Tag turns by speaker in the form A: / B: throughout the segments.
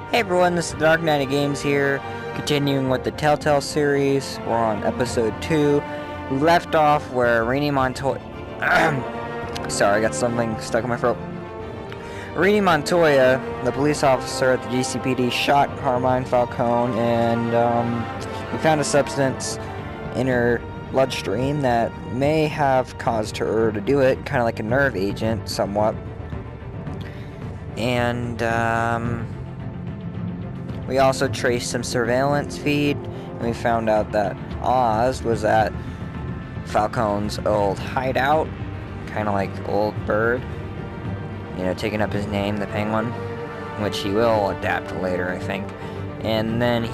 A: Hey everyone, this is the Dark Knight of Games here, continuing with the Telltale series. We're on episode 2. We left off where Rainey Montoya... Sorry, I got something stuck in my throat. Rainey Montoya, the police officer at the GCPD, shot Carmine Falcone, and we found a substance in her bloodstream that may have caused her to do it, kind of like a nerve agent, somewhat. And, we also traced some surveillance feed, and we found out that Oz was at Falcone's old hideout, kind of like Old Bird, you know, taking up his name, the Penguin, which he will adapt later, I think. And then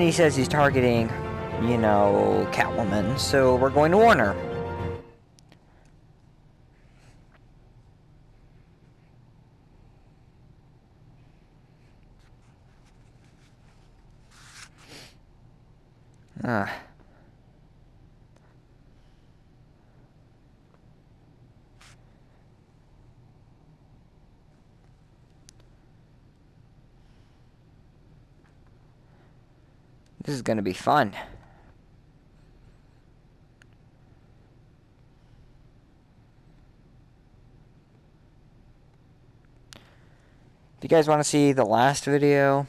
A: he says he's targeting, you know, Catwoman, so we're going to warn her. This is gonna be fun. If you guys want to see the last video,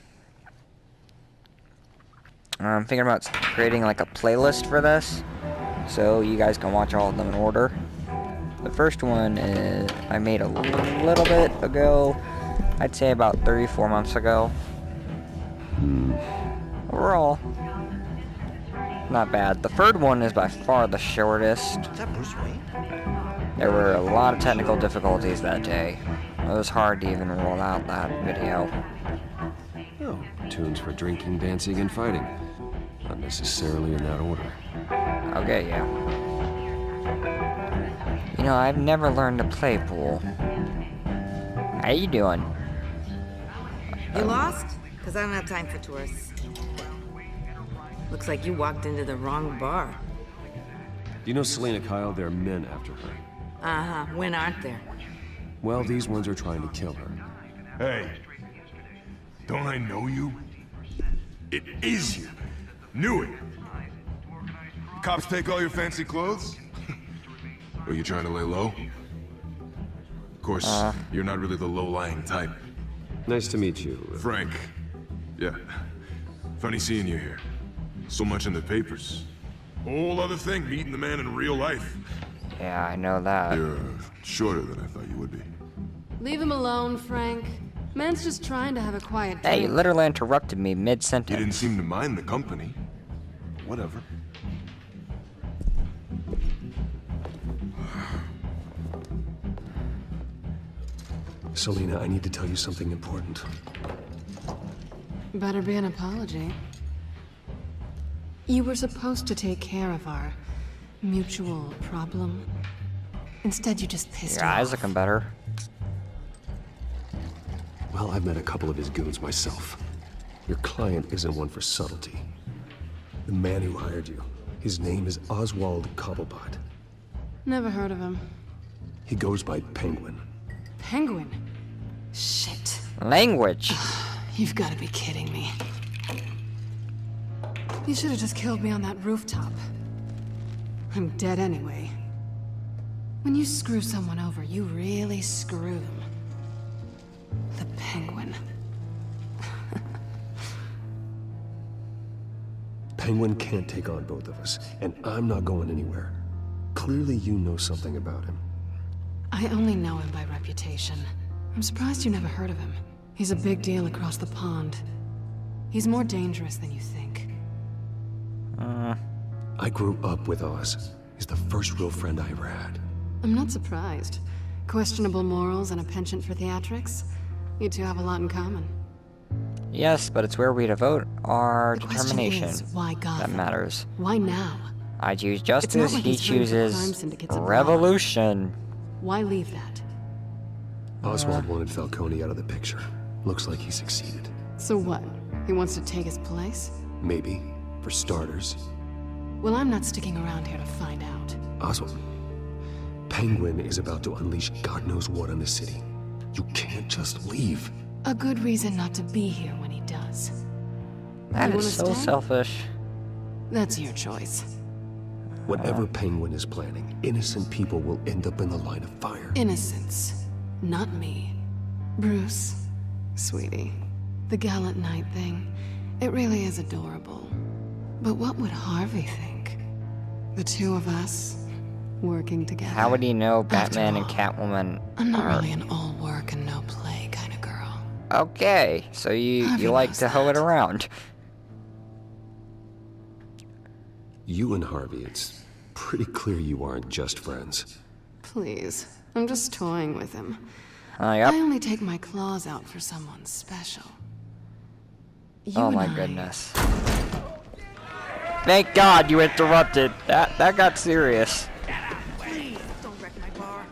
A: I'm thinking about creating like a playlist for this, so you guys can watch all of them in order. The first one is I made a little bit ago, I'd say about 34 months ago. Overall, not bad. The third one is by far the shortest.
B: Is that Bruce Wayne?
A: There were a lot of technical difficulties that day. It was hard to even roll out that video.
C: Oh, tunes for drinking, dancing, and fighting. Not necessarily in that order.
A: Okay, yeah. You know, I've never learned to play pool. How you doing?
D: You lost? Because I don't have time for tourists. Looks like you walked into the wrong bar.
C: Do you know Selena Kyle? There are men after her.
D: Uh-huh. When aren't there?
C: Well, these ones are trying to kill her.
E: Hey, don't I know you? It is you. Knew it. Cops take all your fancy clothes? Are you trying to lay low? Of course, you're not really the low-lying type.
C: Nice to meet you.
E: Frank. Yeah. Funny seeing you here. So much in the papers. Whole other thing, meeting the man in real life.
A: Yeah, I know that.
E: You're shorter than I thought you would be.
F: Leave him alone, Frank. Man's just trying to have a quiet
A: Hey, you
F: drink.
A: literally interrupted me
E: You
A: mid-sentence.
E: didn't seem to mind the company. Whatever.
C: Selena, I need to tell you something important.
F: Better be an apology. You were supposed to take care of our mutual problem. Instead, you just pissed
A: Your
F: her
A: eyes
F: off.
A: looking better.
C: Well, I've met a couple of his goons myself. Your client isn't one for subtlety. The man who hired you, his name is Oswald Cobblepot.
F: Never heard of him.
C: He goes by Penguin.
F: Penguin? Shit.
A: Language.
F: You've got to be kidding me. You should have just killed me on that rooftop. I'm dead anyway. When you screw someone over, you really screw them. The Penguin.
C: Penguin can't take on both of us, and I'm not going anywhere. Clearly you know something about him.
F: I only know him by reputation. I'm surprised you never heard of him. He's a big deal across the pond. He's more dangerous than you think.
C: I grew up with Oz. He's the first real friend I ever had.
F: I'm not surprised. Questionable morals and a penchant for theatrics. You two have a lot in common.
A: Yes, but it's where we devote our
F: The question
A: determination
F: is, why
A: that
F: Gotham?
A: matters.
F: Why now?
A: I choose
F: not
A: justice,
F: like
A: he
F: he's running for crime
A: chooses
F: syndicates abroad.
A: revolution.
F: Why leave that?
C: Oswald wanted Falcone out of the picture. Looks like he succeeded.
F: So what? He wants to take his place?
C: Maybe, for starters.
F: Well, I'm not sticking around here to find out.
C: Oswald, Penguin is about to unleash God knows what on the city. You can't just leave.
F: A good reason not to be here when he does.
A: That
F: You
A: is
F: wanna
A: so
F: stay?
A: selfish.
F: That's your choice.
C: Whatever Penguin is planning, innocent people will end up in the line of fire.
F: Innocence, not me. Bruce, sweetie, the gallant knight thing, it really is adorable. But what would Harvey think? The two of us, working together.
A: How would he know
F: After
A: Batman and
F: all,
A: Catwoman
F: I'm not
A: are...
F: really an all work and no play kind of girl.
A: Okay, so you
F: Harvey
A: like
F: knows
A: to hoe it
F: that.
A: around.
C: You and Harvey, it's pretty clear you aren't just friends.
F: Please, I'm just toying with him.
A: Yep.
F: I only take my claws out for someone special. You
A: Oh
F: and
A: my
F: I-
A: goodness. Thank God you interrupted. That got serious.
D: Please, don't wreck my bar.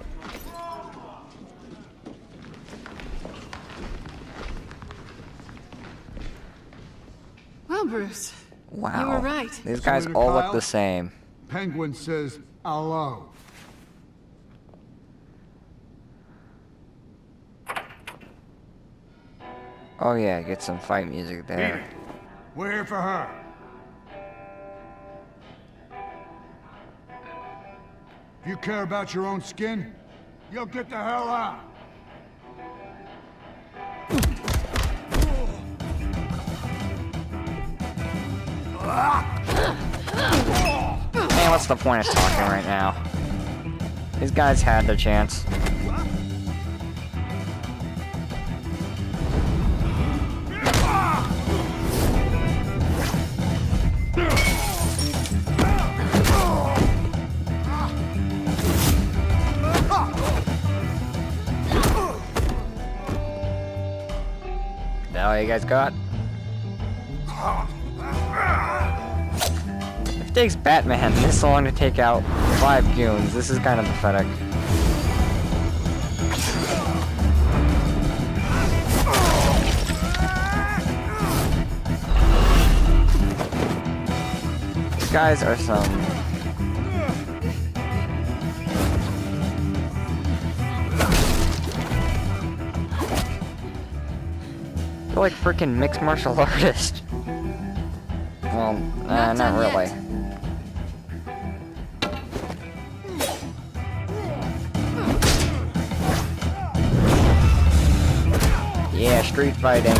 F: Well, Bruce,
A: Wow.
F: you were right.
A: These guys
B: Senator
A: all look
B: Kyle?
A: the same.
B: Penguin says hello.
A: Oh yeah, get some fight music there.
B: We're here for her. If you care about your own skin, you'll get the hell out.
A: Man, what's the point of talking right now? These guys had their chance. That all you guys got? If it takes Batman this long to take out 5 goons, this is kind of pathetic. These guys are some... They're like freaking mixed martial artists. Well, not
F: done
A: really.
F: yet.
A: Yeah, street fighting.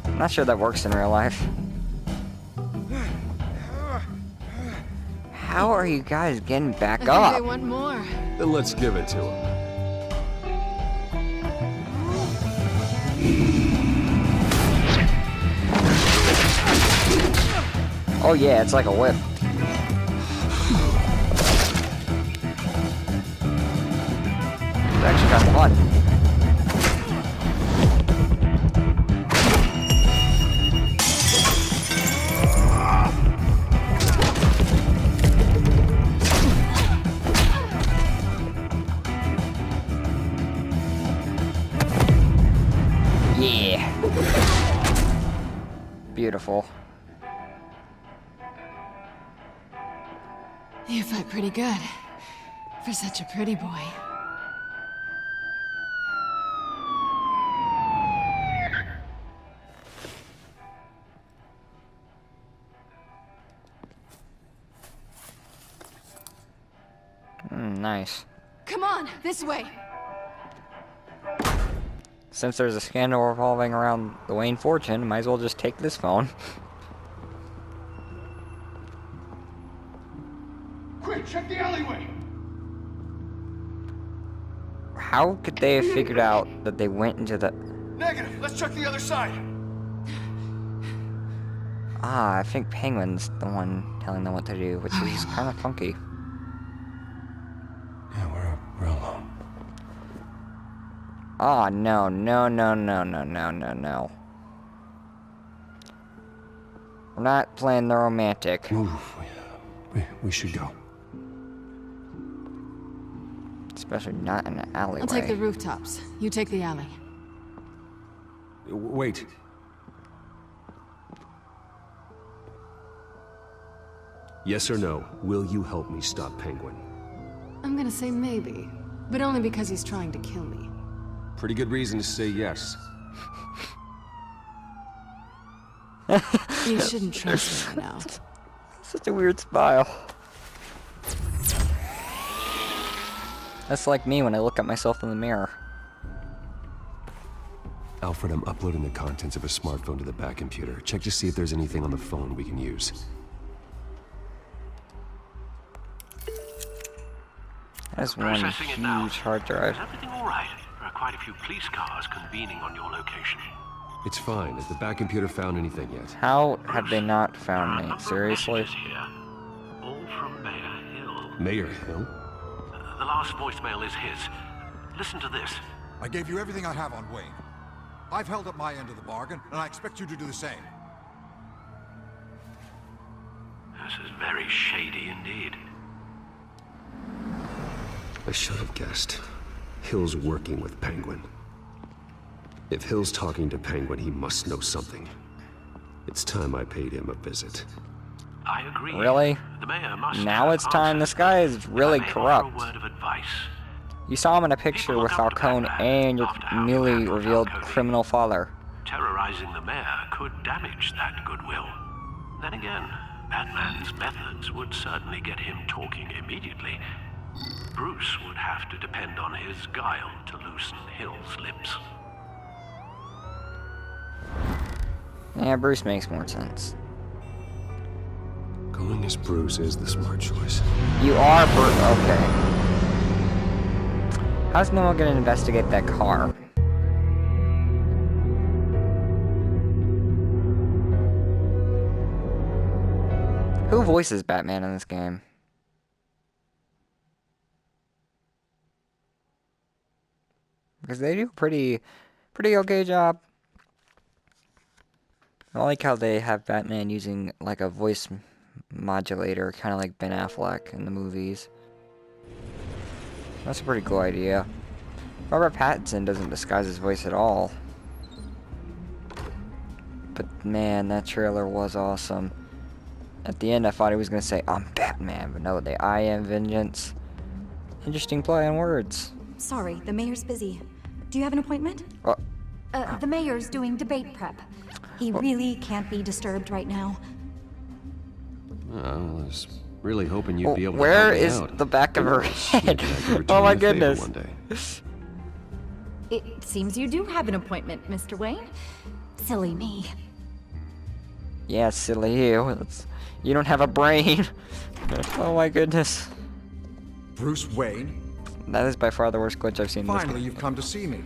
A: I'm not sure that works in real life. How are you guys getting back
F: I think
A: up?
F: they want more.
C: Then let's give it to him.
A: Oh yeah, it's like a whip. It's actually kind of fun. Yeah. Beautiful.
F: You fight pretty good. For such a pretty boy.
A: Nice.
F: Come on, this way.
A: Since there's a scandal revolving around the Wayne fortune, might as well just take this phone.
B: Quick, check the alleyway.
A: How could they have figured out that they went into the...
B: Negative. Let's check the other side.
A: Ah, I think Penguin's the one telling them what to do, which is kind of funky.
C: Yeah, we're alone.
A: Ah, no, no, no, no, no, no, no, no. We're not playing the romantic.
C: Move. We should go.
A: Especially not in an alleyway.
F: I'll take the rooftops. You take the alley.
C: Wait. Yes or no, will you help me stop Penguin?
F: I'm gonna say maybe, but only because he's trying to kill me.
C: Pretty good reason to say yes.
F: You shouldn't trust me right now.
A: Such a weird smile. That's like me when I look at myself in the mirror.
C: Alfred, I'm uploading the contents of a smartphone to the back computer. Check to see if there's anything on the phone we can use.
A: That's one
G: Processing it now.
A: huge hard drive.
G: Is everything all right? There are quite a few police cars convening on your location.
C: It's fine. Has the back computer found anything yet?
A: How have they not
G: There are
A: found
G: a
A: me?
G: number of
A: Seriously?
G: messages here, all from Mayor Hill.
C: Mayor Hill?
G: The last voicemail is his. Listen to this.
B: I gave you everything I have on Wayne. I've held up my end of the bargain, and I expect you to do the same.
G: This is very shady indeed.
C: I should have guessed. Hill's working with Penguin. If Hill's talking to Penguin, he must know something. It's time I paid him a visit.
G: I agree.
A: Really?
G: The mayor must
A: Now
G: have
A: it's time.
G: answers.
A: This guy is really
G: If I may offer
A: corrupt.
G: a word of advice.
A: You saw him in a picture
G: People
A: with
G: look up to
A: Falcone
G: Batman
A: and your
G: after how he
A: newly
G: handled
A: revealed
G: Falcone.
A: criminal father.
G: Terrorizing the mayor could damage that goodwill. Then again, Batman's methods would certainly get him talking immediately. Bruce would have to depend on his guile to loosen Hill's lips.
A: Yeah, Bruce makes more sense.
C: Going as Bruce is the smart choice.
A: You are Bruce. Okay. How's no one gonna investigate that car? Who voices Batman in this game? Because they do a pretty okay job. I like how they have Batman using like a voice modulator, kind of like Ben Affleck in the movies. That's a pretty cool idea. Robert Pattinson doesn't disguise his voice at all. But man, that trailer was awesome. At the end, I thought he was going to say, "I'm Batman," but no, I am vengeance. Interesting play on words.
H: Sorry, the mayor's busy. Do you have an appointment?
A: Well,
H: The mayor's doing debate prep. He really can't be disturbed right now.
C: I was really hoping you'd be able to
A: where
C: help me
A: is
C: out.
A: the back of her head?
C: Maybe I could return
A: Oh my
C: the favor
A: goodness.
C: one day.
H: It seems you do have an appointment, Mr. Wayne. Silly me.
A: Yeah, silly you. You don't have a brain. Oh my goodness.
B: Bruce Wayne?
A: That is by far the worst glitch I've seen in this
B: Finally,
A: game.
B: you've come to see me.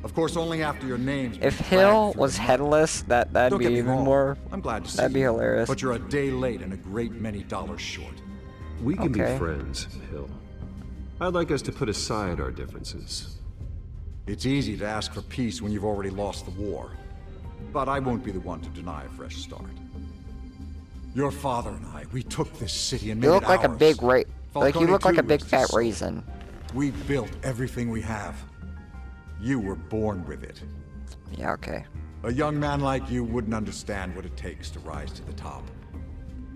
B: Of course, only after your name's been
A: If
B: flagged
A: Hill
B: through
A: was
B: the mud.
A: headless, that'd
B: Don't
A: be
B: get me
A: even
B: wrong.
A: more.
B: I'm glad to see
A: That'd be
B: you,
A: hilarious.
B: But you're a day late and a great many dollars short.
C: We can
A: Okay.
C: be friends, Hill. I'd like us to put aside our differences.
B: It's easy to ask for peace when you've already lost the war. But I won't be the one to deny a fresh start. Your father and I, we took this city and made
A: You
B: it
A: look like a
B: ours.
A: big like you
B: Falcone
A: look like a
B: too
A: big
B: was
A: fat
B: just so.
A: raisin.
B: We built everything we have. You were born with it.
A: Yeah, okay.
B: A young man like you wouldn't understand what it takes to rise to the top.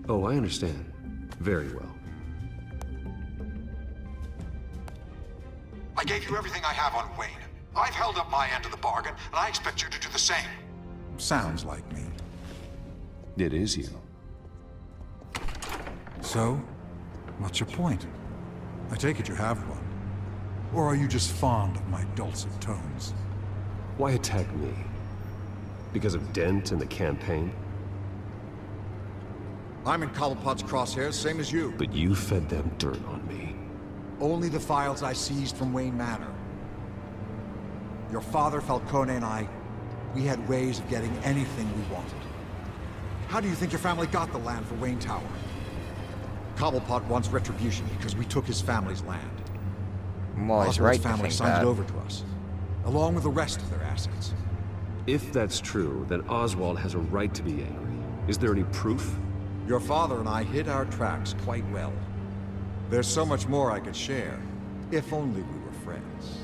C: Oh, I understand. Very well.
I: I gave you everything I have on Wayne. I've held up my end of the bargain, and I expect you to do the same.
B: Sounds like me.
C: It is you.
B: So, what's your point? I take it you have one. Or are you just fond of my dulcet tones?
C: Why attack me? Because of Dent and the campaign?
B: I'm in Cobblepot's crosshairs, same as you.
C: But you fed them dirt on me.
B: Only the files I seized from Wayne Manor. Your father, Falcone, and I, we had ways of getting anything we wanted. How do you think your family got the land for Wayne Tower? Cobblepot wants retribution because we took his family's land.
A: Well, he's
B: Oswald's
A: right to
B: family
A: think
B: signed
A: that.
B: it over to us, along with the rest of their assets.
C: If that's true, then Oswald has a right to be angry. Is there any proof?
B: Your father and I hid our tracks quite well. There's so much more I could share, if only we were friends.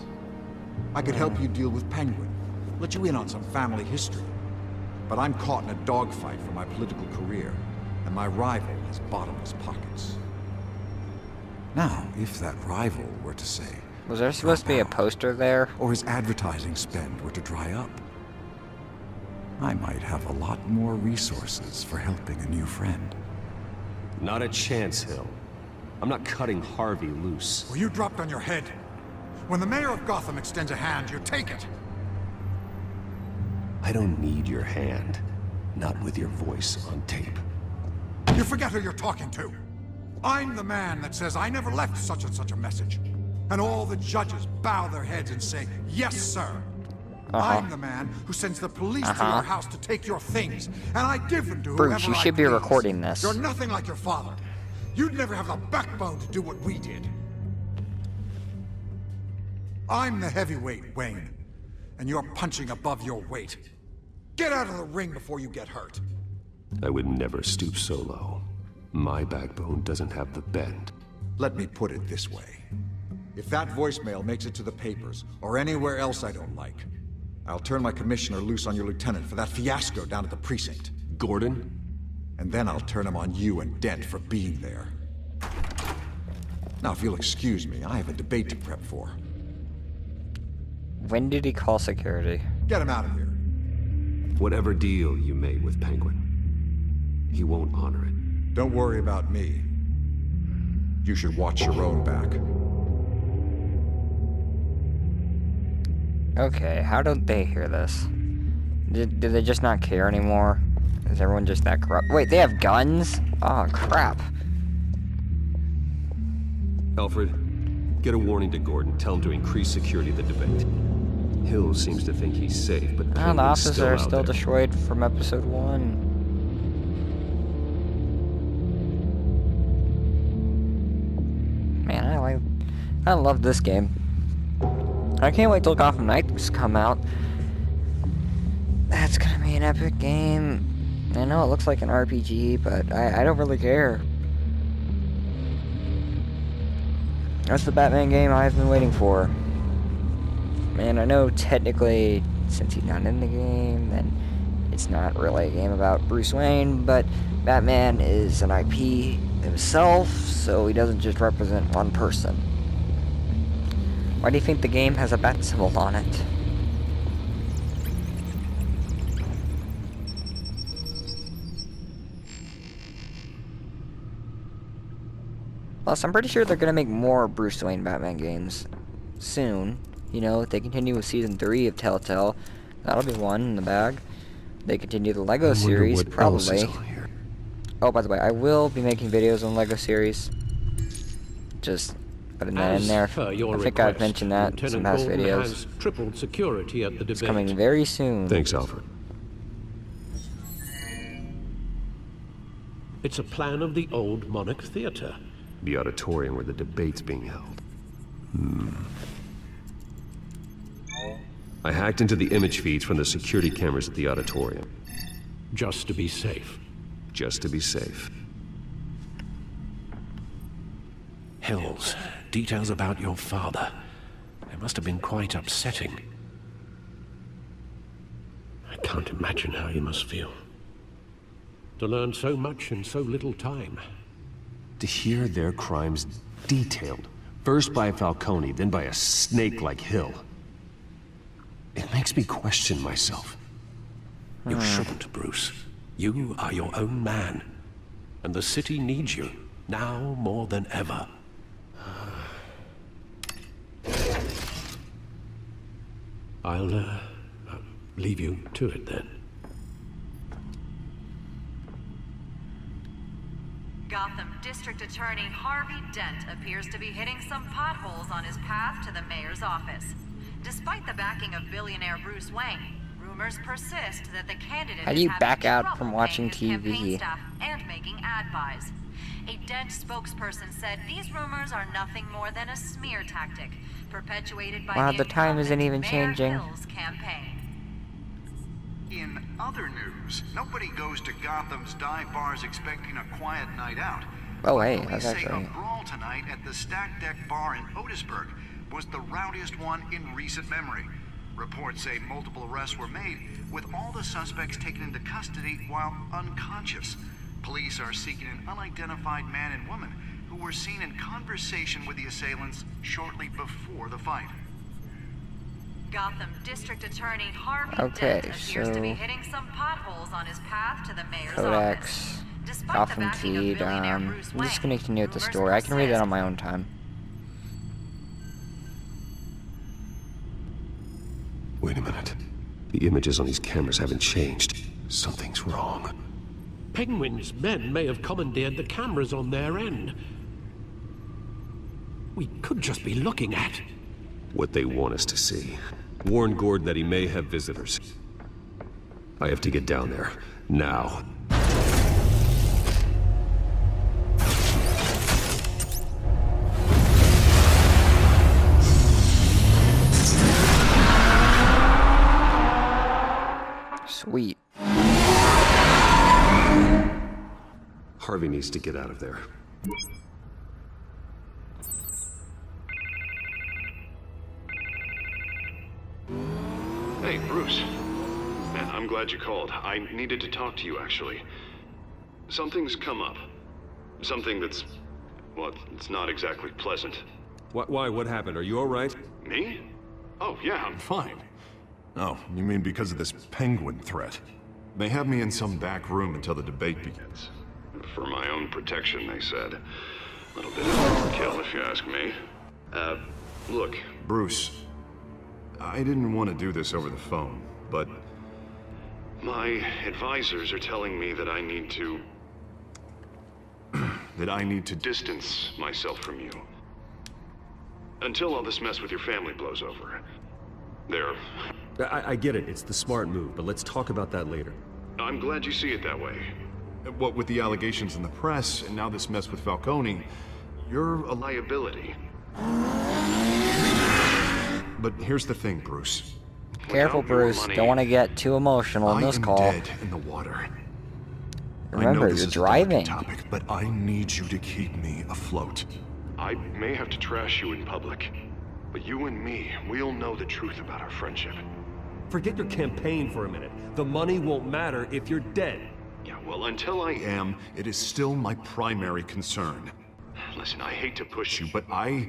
B: I could help you deal with Penguin, let you in on some family history. But I'm caught in a dogfight for my political career. and my rival has bottomless pockets. Now, if that rival were to say,
A: Was there supposed to be a
B: "Drop out,"
A: poster there?
B: or his advertising spend were to dry up, I might have a lot more resources for helping a new friend.
C: Not a chance, Hill. I'm not cutting Harvey loose.
B: Well, you dropped on your head. When the mayor of Gotham extends a hand, you take it.
C: I don't need your hand. Not with your voice on tape.
B: You forget who you're talking to. I'm the man that says I never left such and such a message. And all the judges bow their heads and say, "Yes, sir." I'm the man who sends the police to your house to take your things, and I give them to whoever
A: Bruce, you
B: I
A: should be
B: please.
A: recording this.
B: You're nothing like your father. You'd never have the backbone to do what we did. I'm the heavyweight, Wayne, and you're punching above your weight. Get out of the ring before you get hurt.
C: I would never stoop so low. My backbone doesn't have the bend.
B: Let me put it this way. If that voicemail makes it to the papers, or anywhere else I don't like, I'll turn my commissioner loose on your lieutenant for that fiasco down at the precinct.
C: Gordon?
B: And then I'll turn him on you and Dent for being there. Now, if you'll excuse me, I have a debate to prep for.
A: When did he call security?
B: Get him out of here.
C: Whatever deal you made with Penguin, he won't honor it.
B: Don't worry about me. You should watch your own back.
A: Okay, how don't they hear this? Do they just not care anymore? Is everyone just that corrupt? Wait, they have guns? Oh, crap.
C: Alfred, get a warning to Gordon. Tell him to increase security at the debate. Hill seems to think he's safe, but
A: Oh, the
C: Penguin's
A: offices
C: still
A: are
C: out
A: still
C: there.
A: destroyed from episode 1. Man, I love this game. I can't wait till Gotham Knights come out. That's gonna be an epic game. I know it looks like an RPG, but I don't really care. That's the Batman game I've been waiting for. Man, I know technically, since he's not in the game, then it's not really a game about Bruce Wayne, but Batman is an IP himself, so he doesn't just represent one person. Why do you think the game has a bat symbol on it? Plus, I'm pretty sure they're gonna make more Bruce Wayne Batman games soon. You know, if they continue with Season 3 of Telltale, that'll be one in the bag. They continue the Lego series, probably. Oh, by the way, I will be making videos on Lego series. Just putting that in there. I think I've mentioned that in some past videos.
G: Tripled security at the debate.
A: It's coming very soon.
C: Thanks, Alfred.
G: It's a plan of the old Monarch Theater.
C: The auditorium where the debate's being held. I hacked into the image feeds from the security cameras at the auditorium.
G: Just to be safe.
C: Just to be safe.
G: Hills, details about your father. They must have been quite upsetting. I can't imagine how he must feel. To learn so much in so little time.
C: To hear their crimes detailed, first by Falcone, then by a snake like Hill. It makes me question myself.
G: You shouldn't, Bruce. You are your own man. And the city needs you, now more than ever. I'll leave you to it then.
J: Gotham District Attorney Harvey Dent appears to be hitting some potholes on his path to the mayor's office. Despite the backing of billionaire Bruce Wayne, rumors persist that the candidate
A: How do you
J: is having
A: back out
J: trouble
A: from watching
J: paying his campaign
A: TV?
J: staff and making ad buys. A Dent spokesperson said these rumors are nothing more than a smear tactic perpetuated by
A: Wow,
J: the
A: the time isn't even
J: incumbent
A: changing.
J: Mayor Hill's campaign.
I: In other news, nobody goes to Gotham's dive bars expecting a quiet night out.
A: Oh, hey,
I: Police
A: that's
I: say
A: actually...
I: a brawl tonight at the Stack Deck Bar in Otisburg was the rowdiest one in recent memory. Reports say multiple arrests were made, with all the suspects taken into custody while unconscious. Police are seeking an unidentified man and woman who were seen in conversation with the assailants shortly before the fight.
J: Gotham District Attorney Harvey
A: Okay,
J: Dent appears to be
A: so
J: hitting some potholes on his path to the mayor's
A: Codex,
J: office. Despite the
A: Gotham
J: backing of
A: feed.
J: billionaire
A: I'm
J: Bruce
A: just gonna
J: Wayne,
A: continue with the
J: rumors
A: story. I can read that
J: persist.
A: on my own time.
C: Wait a minute. The images on these cameras haven't changed. Something's wrong.
G: Penguin's men may have commandeered the cameras on their end. We could just be looking at
C: What they want us to see. Warn Gordon that he may have visitors. I have to get down there. Now.
A: Sweet.
C: Harvey needs to get out of there.
K: Hey, Bruce. Man, I'm glad you called. I needed to talk to you, actually. Something's come up. Something that's... well, it's not exactly pleasant.
C: Why? What happened? Are you alright?
K: Me? Oh, yeah, I'm fine.
E: Oh, you mean because of this penguin threat? They have me in some back room until the debate begins.
K: For my own protection, they said. A little bit of overkill, if you ask me. Look.
E: Bruce, I didn't want to do this over the phone, but...
K: My advisors are telling me that I need to...
E: that I need to...
K: distance myself from you. Until all this mess with your family blows over. There.
C: I get it. It's the smart move, but let's talk about that later.
K: I'm glad you see it that way.
E: What with the allegations in the press, and now this mess with Falcone, you're a
K: liability.
E: But here's the thing, Bruce.
A: Careful, Bruce. Don't want to get too emotional in this call.
E: I am dead in the water.
A: Remember,
E: I know this
A: you're
E: is a delicate
A: driving.
E: topic, but I need you to keep me afloat.
K: I may have to trash you in public, but you and me, we'll know the truth about our friendship.
C: Forget your campaign for a minute. The money won't matter if you're dead.
K: Yeah, well, until I am...
E: It is still my primary concern.
K: Listen, I hate to push you,
E: But I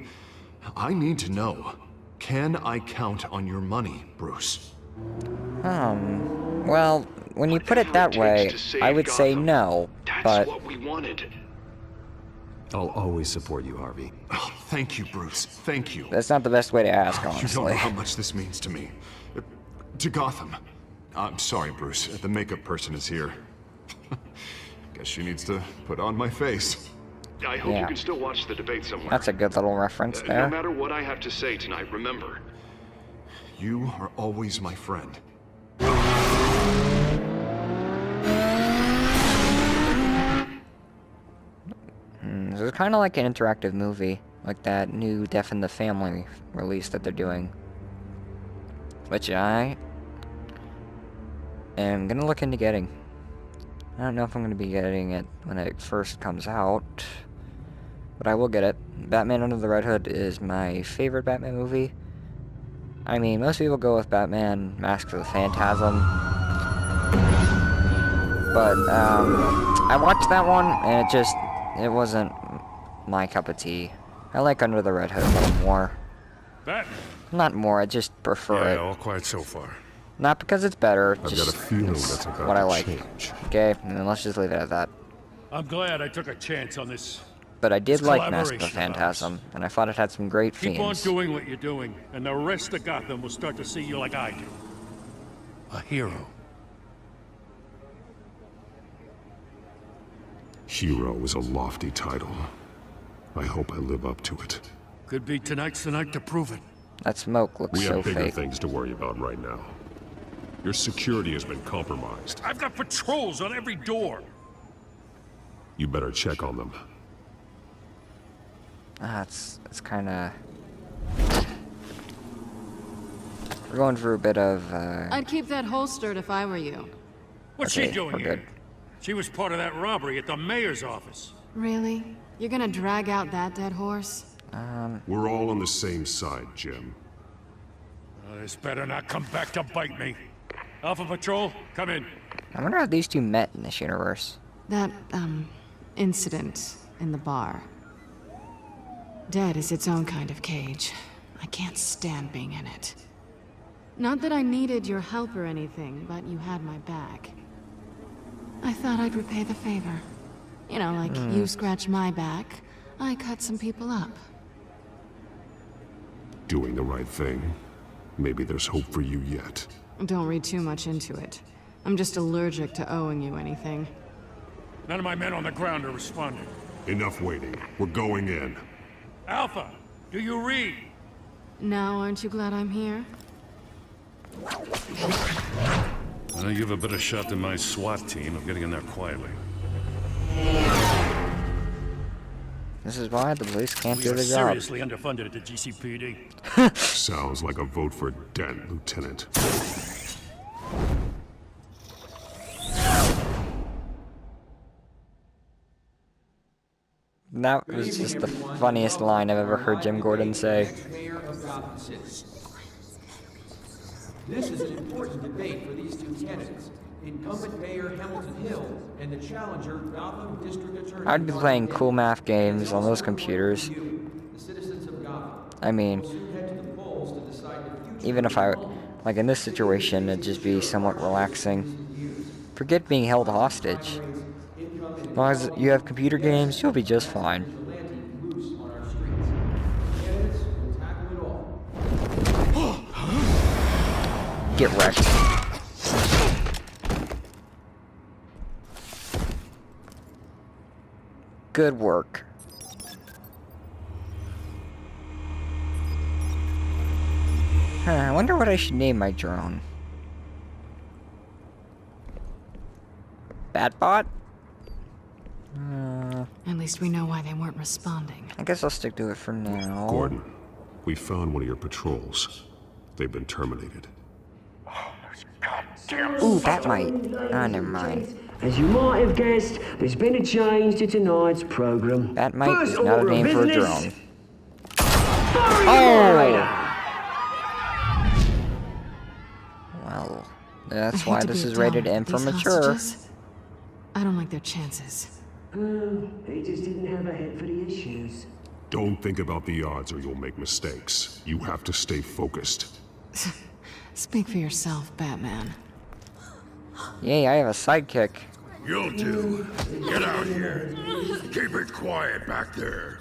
E: need to know. Can I count on your money, Bruce?
A: Well, when you put it that way, I would say no,
K: That's
A: but...
K: what we wanted.
C: I'll always support you, Harvey.
E: Oh, thank you, Bruce. Thank you.
A: That's not the best way to ask,
E: You don't know
A: honestly.
E: how much this means to me. To Gotham. I'm sorry, Bruce. The makeup person is here. Guess she needs to put on my face.
K: I hope
A: Yeah.
K: you can still watch the debate somewhere.
A: That's a good little reference
K: No
A: there.
K: matter what I have to say tonight, remember.
E: You are always my friend.
A: This is kind of like an interactive movie, like that new Death in the Family release that they're doing. Which I am gonna look into getting. I don't know if I'm gonna be getting it when it first comes out, but I will get it. Batman Under the Red Hood is my favorite Batman movie. I mean, most people go with Batman Mask of the Phantasm, but I watched that one and it wasn't my cup of tea. I like Under the Red Hood a little more.
L: Batman.
A: Not more, I just prefer
L: Yeah,
A: it.
L: all quiet so far.
A: Not because it's better,
E: I've
A: just
E: got a feeling
A: it's
E: that's about
A: what I
E: to
A: like.
E: change.
A: Okay, and then let's just leave it at that.
L: I'm glad I took a chance on this.
A: But I did
L: It's
A: like Mask of the
L: collaboration of
A: Phantasm, and I thought it had some great
L: Keep on
A: themes.
L: doing what you're doing, and the rest of Gotham will start to see you like I do. A hero.
E: Hero is a lofty title. I hope I live up to it.
L: Could be tonight's the night to prove it.
A: That smoke looks
C: We
A: so
C: have bigger
A: fake.
C: things to worry about right now. Your security has been compromised.
L: I've got patrols on every door.
C: You better check on them.
A: It's kind of... We're going through a bit of,
F: I'd keep that holstered if I were you.
L: What's
A: Okay,
L: she doing
A: we're
L: here?
A: good.
L: She was part of that robbery at the mayor's office.
F: Really? You're gonna drag out that dead horse?
C: We're all on the same side, Jim.
L: This better not come back to bite me. Alpha Patrol, come in.
A: I wonder how these two met in this universe.
F: That, incident in the bar. Dead is its own kind of cage. I can't stand being in it. Not that I needed your help or anything, but you had my back. I thought I'd repay the favor. You know, like you scratch my back, I cut some people up.
C: Doing the right thing. Maybe there's hope for you yet.
F: Don't read too much into it. I'm just allergic to owing you anything.
L: None of my men on the ground are responding.
C: Enough waiting. We're going in.
L: Alpha, do you read?
F: Now, aren't you glad I'm here?
K: You have a better shot than my SWAT team of getting in there quietly.
A: This is why the police can't
L: We
A: do
L: are
A: the job.
L: seriously underfunded at the GCPD.
C: Sounds like a vote for Dent, Lieutenant.
A: That was just the funniest line I've ever heard Jim Gordon say.
M: Mayor of Gotham City. This is an important debate for these two candidates. Incumbent Mayor Hamilton Hill and the challenger Gotham District Attorney.
A: I'd be playing cool math games on those computers.
M: The citizens of Gotham.
A: I mean, even if I, like in this situation, it'd just be somewhat relaxing. Forget being held hostage. As long as you have computer games, you'll be just fine. Get wrecked. Good work. I wonder what I should name my drone. Batbot?
F: At least we know why they weren't responding.
A: I guess I'll stick to it for now.
C: Gordon, we found one of your patrols. They've been terminated.
A: Ooh, that might. Ah, never mind.
N: As you might have guessed, there's been a change to tonight's program.
A: That might is not a name for a drone.
N: Oh!
A: Well, that's why this is rated M for mature.
F: I don't like their chances.
N: They just didn't have a head for the issues.
C: Don't think about the odds or you'll make mistakes. You have to stay focused.
F: Speak for yourself, Batman.
A: Yay, I have a sidekick.
E: You'll do. Get out here. Keep it quiet back there.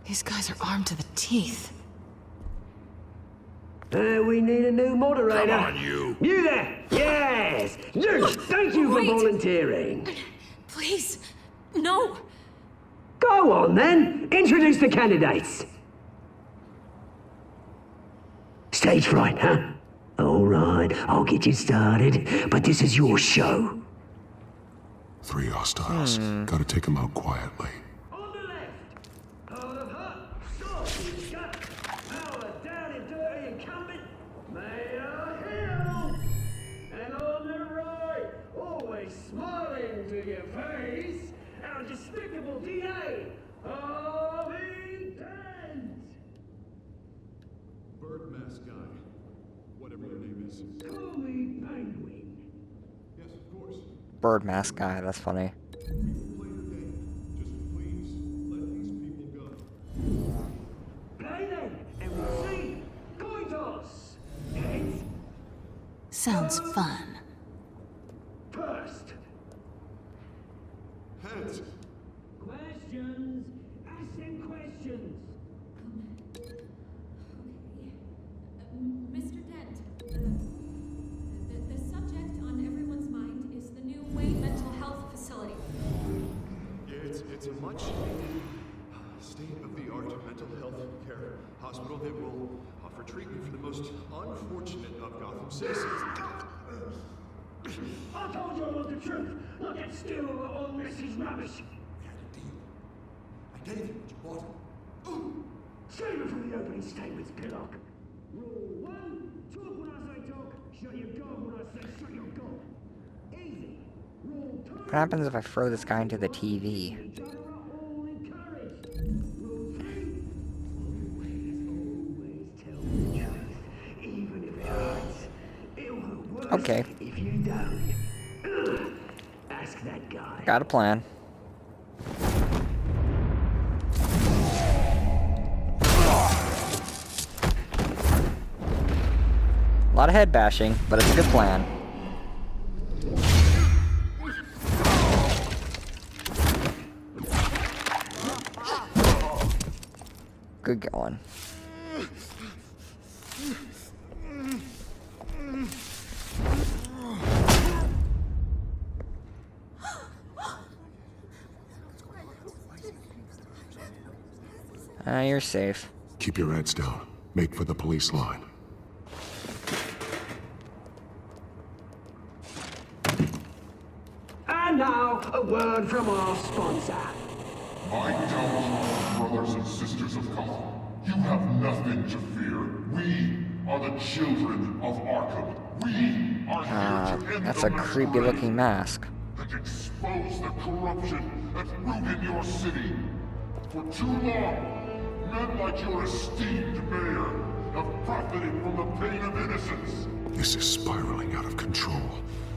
F: These guys are armed to the teeth.
N: We need a new moderator.
E: Come on, you.
N: You there! Yes! Zeus, thank you for volunteering.
O: Please, no.
N: Go on, then. Introduce the candidates. Stage fright, huh? All right, I'll get you started, but this is your show.
C: 3 hostiles. Gotta take them out quietly.
N: On the left, Hall of Hut, Sausage Gut, Power Down and Dirty Incumbent, Mayor Hill. And on the right, always smiling to your face, our despicable DA, Harvey Dent.
P: Bird mask guy. Whatever your name is.
N: Call me Penguin.
P: Yes, of course.
A: Bird mask guy, that's funny.
P: Play your game. Just please let these people go.
N: Play then, and we'll see. Coin toss. Heads.
F: Sounds fun.
N: First.
P: Heads.
N: Questions. Ask them questions.
O: Mr. Dent, the subject on everyone's mind is the new Wayne Mental Health Facility.
P: Yeah, it's a much state-of-the-art mental health care hospital that will offer treatment for the most unfortunate of Gotham citizens.
N: I told you I want the truth. Not that stew or all this is rubbish.
B: We had a deal. I gave you what you wanted. Ooh!
N: Save it for the opening statements, Pillock. Rule 1, talk when I say talk, shut your gob when I say shut your gob. Easy. Rule 2,
A: What happens if I throw this guy into the TV?
N: each other are all encouraged. Rule 3, always tell the truth, even if it hurts. It won't work
A: Okay.
N: if you don't. Ask Ask that guy.
A: Got a plan. A lot of head bashing, but it's a good plan. Good going. You're safe.
E: Keep your heads down. Make for the police line.
N: And now, a word from our sponsor.
Q: My Telltale brothers and sisters of Gotham, you have nothing to fear. We are the children of Arkham. We are here to end
A: That's
Q: the
A: a creepy looking mask.
Q: and expose the corruption that ruined your city. For too long, men like your esteemed mayor have profited from the pain of innocence.
E: This is spiraling out of control.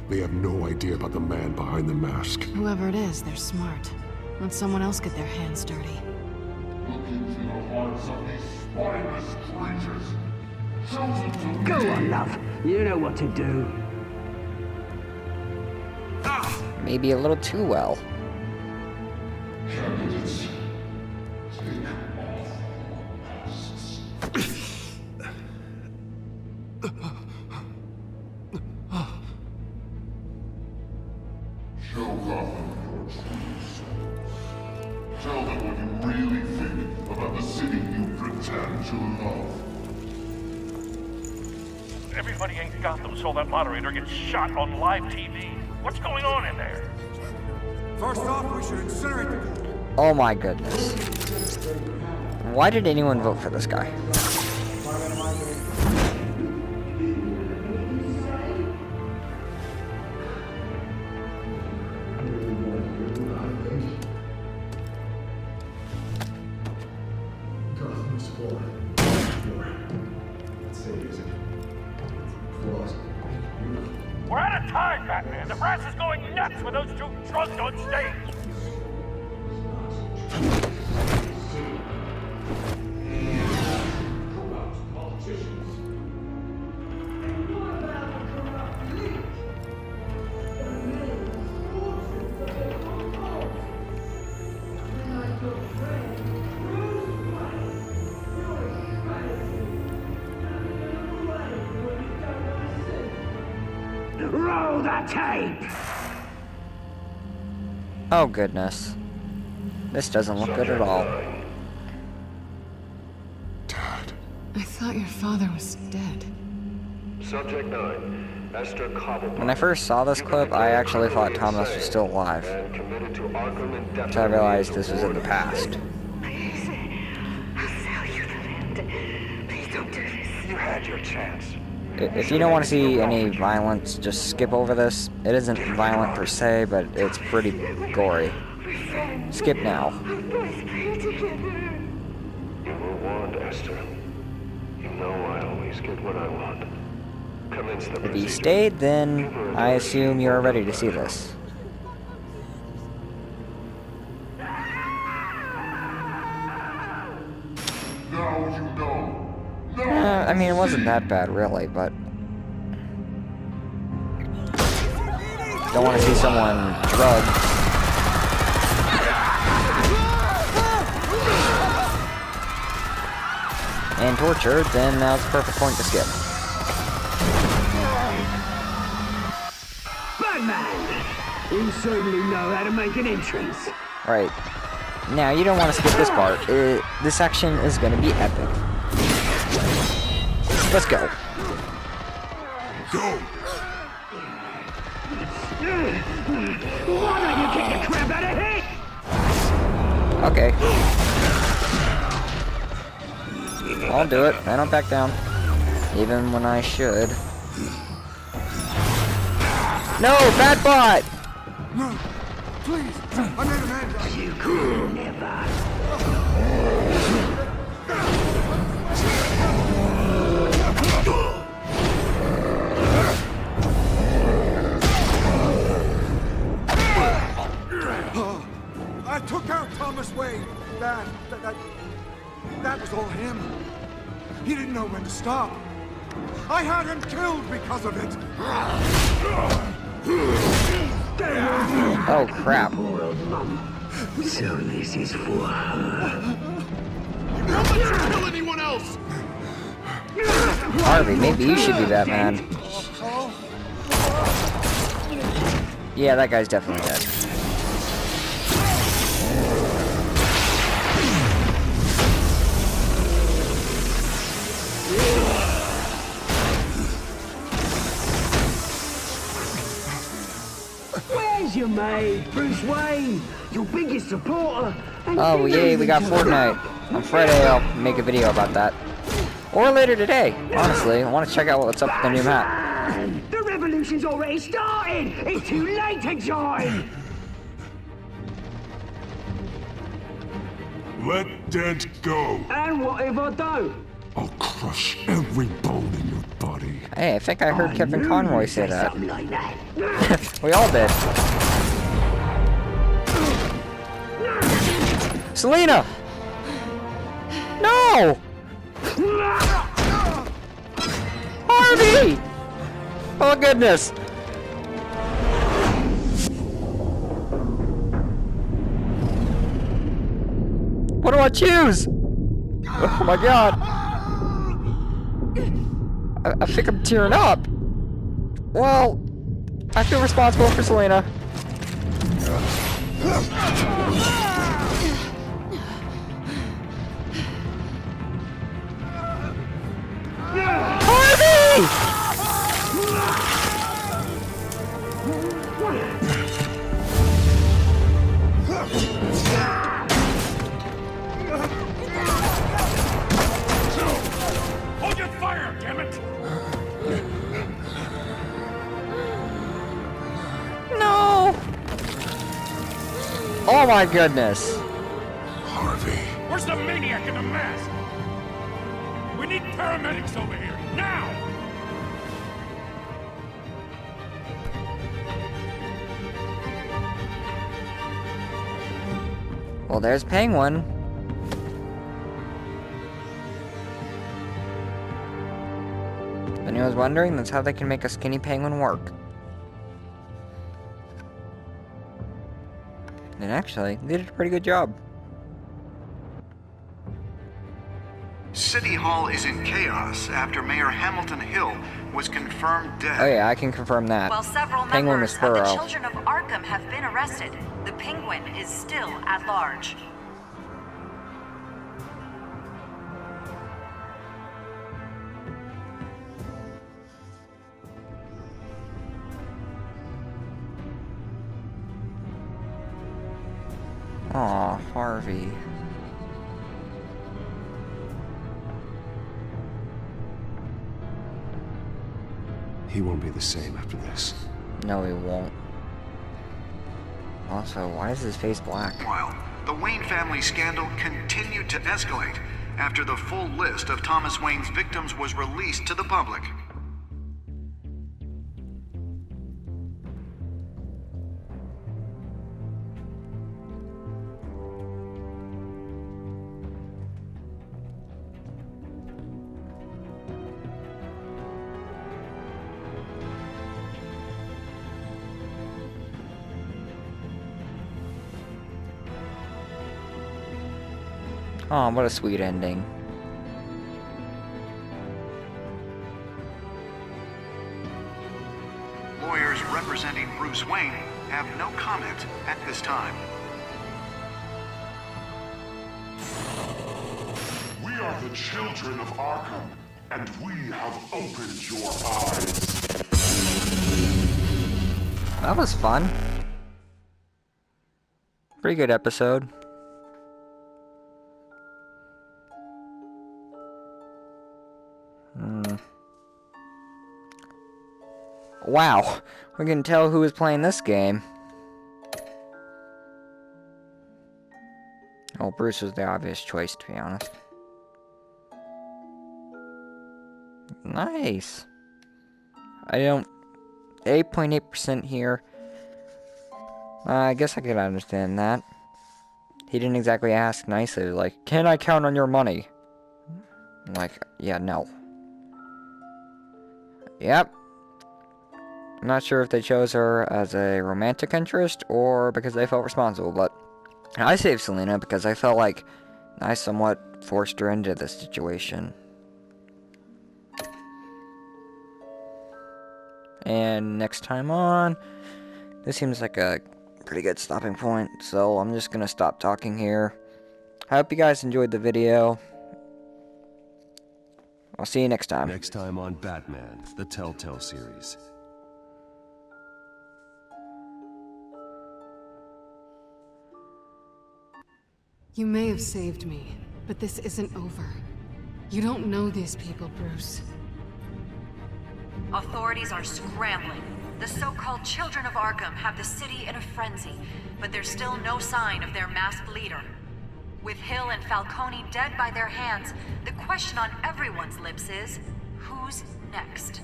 E: They have no idea about the man behind the mask.
F: Whoever it is, they're smart. Let someone else get their hands dirty.
Q: Look into the hearts of these spineless creatures. Chosen to
N: Go
Q: lead.
N: on, love. You know what to do.
A: Maybe a little too well.
Q: Candidates, take off masks. Show Gotham your true selves. Tell them what you really think about the city you pretend to love.
L: Everybody in Gotham saw that moderator get shot on live TV. What's going on in there?
B: First off, we should incinerate the...
A: Oh my goodness. Why did anyone vote for this guy?
P: Gotham's for. Let's say, is it? Flaws.
L: We're out of time, Batman. The brass is going nuts with those two drunks on stage.
N: Roll the tape!
A: Oh goodness. This doesn't look good at all.
F: I thought your father was dead.
K: Subject 9, Esther Cobblepot.
A: When I first saw this clip, I actually thought Thomas was still alive.
K: And committed to Arkham
A: Until I
K: indefinitely.
A: realized this was in the past.
K: You had your chance.
A: If you don't want to see any violence, just skip over this. It isn't violent per se, but it's pretty gory. Skip now.
K: You were warned, Esther. You know I always get what I want. Commence the
A: If you
K: procedure.
A: stayed, then I assume you're ready to see this.
Q: Now you know.
A: I mean, it wasn't that bad, really, but... Don't want to see someone drugged. And tortured, then that's a perfect point to skip.
N: Batman! You certainly know how to make an entrance.
A: Right. Now, you don't want to skip this part. This section is going to be epic. Let's go.
E: Go!
N: Why don't you kick the crap out of here?
A: Okay. I'll do it. I don't back down. Even when I should. No! Bad bot!
B: No! Please! I made a man!
N: You could never.
B: Thomas Wayne. That was all him. He didn't know when to stop. I had him killed because of it.
A: Oh crap.
N: So this is for her.
E: Don't let you kill anyone else!
A: Harvey, maybe you should be that man. Yeah, that guy's definitely dead.
N: Where's your mate, Bruce Wayne? Your biggest supporter.
A: Oh yay, we got Fortnite. On Friday I'll make a video about that. Or later today, honestly. I want to check out what's up with the new map.
N: The revolution's already started! It's too late to join!
E: Let Dent go.
N: And what if I don't?
E: I'll crush every bone in your body.
A: Hey, I think I heard Kevin Conroy say that.
N: Something like that.
A: We all did. Selena! No! Harvey! Oh goodness! What do I choose? Oh my god! I think I'm tearing up. Well, I feel responsible for Selena. Harvey!
L: Hold your fire, damn it!
A: No! Oh my goodness.
E: Harvey.
L: Where's the maniac in the mask? We need paramedics over here, now!
A: Well, there's Penguin. If anyone's wondering, that's how they can make a skinny penguin work. And actually, they did a pretty good job.
I: City Hall is in chaos after Mayor Hamilton Hill was confirmed dead.
A: Oh yeah, I can confirm that.
J: While several
A: Penguin
J: members
A: was
J: of the
A: thorough.
J: Children of Arkham have been arrested, the Penguin is still at large.
A: Aw, Harvey.
C: He won't be the same after this.
A: No, he won't. Also, why is his face black?
I: Meanwhile, the Wayne family scandal continued to escalate after the full list of Thomas Wayne's victims was released to the public.
A: Oh, what a sweet ending.
I: Lawyers representing Bruce Wayne have no comment at this time.
Q: We are the children of Arkham, and we have opened your eyes.
A: That was fun. Pretty good episode. Wow, we can tell who is playing this game. Oh, Bruce was the obvious choice, to be honest. Nice. I don't... 8.8% here. I guess I could understand that. He didn't exactly ask nicely, like, can I count on your money? Like, yeah, no. Yep. I'm not sure if they chose her as a romantic interest or because they felt responsible, but I saved Selena because I felt like I somewhat forced her into this situation. And next time on, this seems like a pretty good stopping point, so I'm just gonna stop talking here. I hope you guys enjoyed the video. I'll see you next time.
C: Next time on Batman, the Telltale series.
F: You may have saved me, but this isn't over. You don't know these people, Bruce.
J: Authorities are scrambling. The so-called Children of Arkham have the city in a frenzy, but there's still no sign of their masked leader. With Hill and Falcone dead by their hands, the question on everyone's lips is, who's next?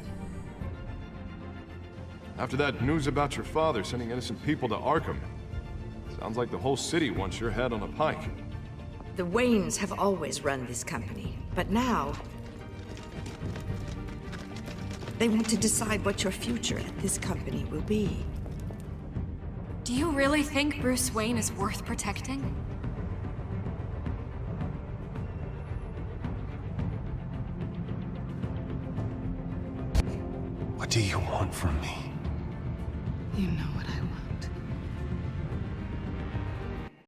P: After that news about your father sending innocent people to Arkham, sounds like the whole city wants your head on a pike.
D: The Waynes have always run this company, but now they want to decide what your future at this company will be.
O: Do you really think Bruce Wayne is worth protecting?
C: What do you want from me?
F: You know what I